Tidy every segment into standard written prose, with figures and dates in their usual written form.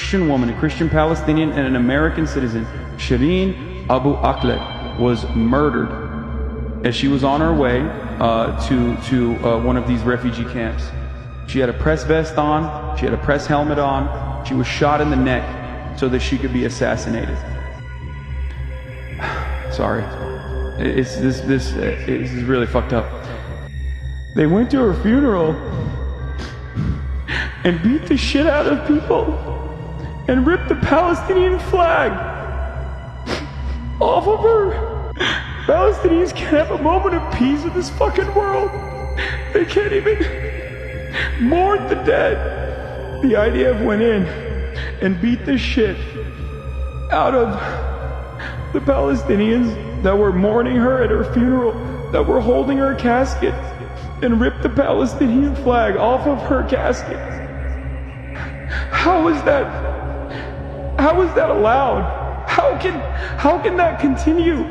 Christian woman, a Christian Palestinian, and an American citizen, Shireen Abu Akleh, was murdered as she was on her way to one of these refugee camps. She had a press vest on, she had a press helmet on, she was shot in the neck so that she could be assassinated. Sorry, this is really fucked up. They went to her funeral and beat the shit out of people and ripped the Palestinian flag off of her. Palestinians can't have a moment of peace in this fucking world. They can't even mourn the dead. The IDF went in and beat the shit out of the Palestinians that were mourning her at her funeral, that were holding her casket, and ripped the Palestinian flag off of her casket. How is that allowed? How can that continue?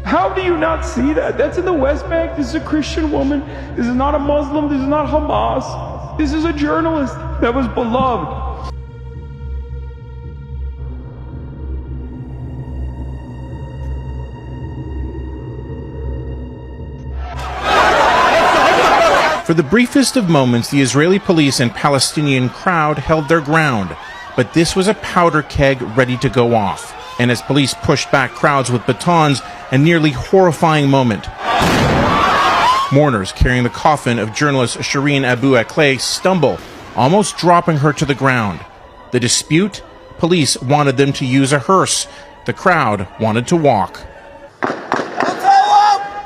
How do you not see that? That's in the West Bank. This is a Christian woman. This is not a Muslim. This is not Hamas. This is a journalist that was beloved. For the briefest of moments, the Israeli police and Palestinian crowd held their ground. But this was a powder keg ready to go off. And as police pushed back crowds with batons, a nearly horrifying moment. Mourners carrying the coffin of journalist Shireen Abu Akleh stumble, almost dropping her to the ground. The dispute? Police wanted them to use a hearse. The crowd wanted to walk.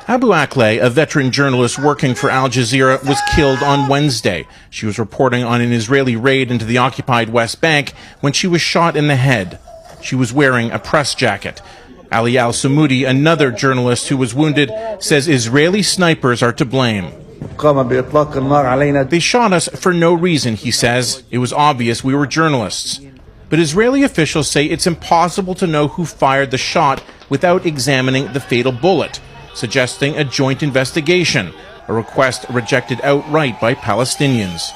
Abu Akleh, a veteran journalist working for Al Jazeera, was killed on Wednesday. She was reporting on an Israeli raid into the occupied West Bank when she was shot in the head. She was wearing a press jacket. Ali al-Samudi, another journalist who was wounded, says Israeli snipers are to blame. They shot us for no reason, he says. It was obvious we were journalists. But Israeli officials say it's impossible to know who fired the shot without examining the fatal bullet, suggesting a joint investigation, a request rejected outright by Palestinians.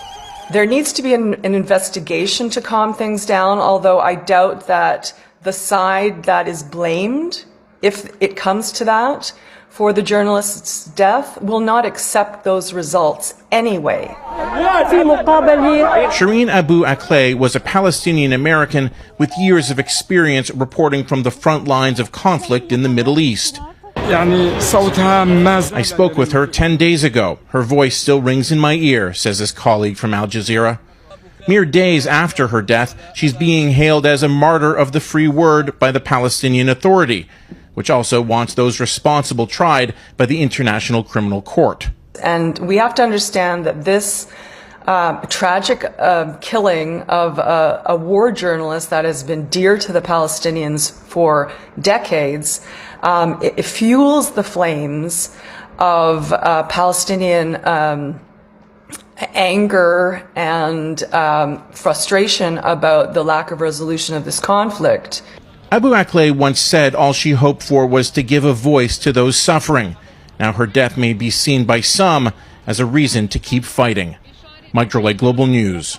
There needs to be an investigation to calm things down, although I doubt that the side that is blamed, if it comes to that, for the journalist's death, will not accept those results anyway. Shireen Abu Akleh was a Palestinian American with years of experience reporting from the front lines of conflict in the Middle East. I spoke with her 10 days ago. Her voice still rings in my ear, says his colleague from Al Jazeera. Mere days after her death, she's being hailed as a martyr of the free word by the Palestinian Authority, which also wants those responsible tried by the International Criminal Court. And we have to understand that this tragic killing of a war journalist that has been dear to the Palestinians for decades, it fuels the flames of Palestinian anger and frustration about the lack of resolution of this conflict. Abu Akleh once said all she hoped for was to give a voice to those suffering. Now her death may be seen by some as a reason to keep fighting. Mike Drolet, Global News.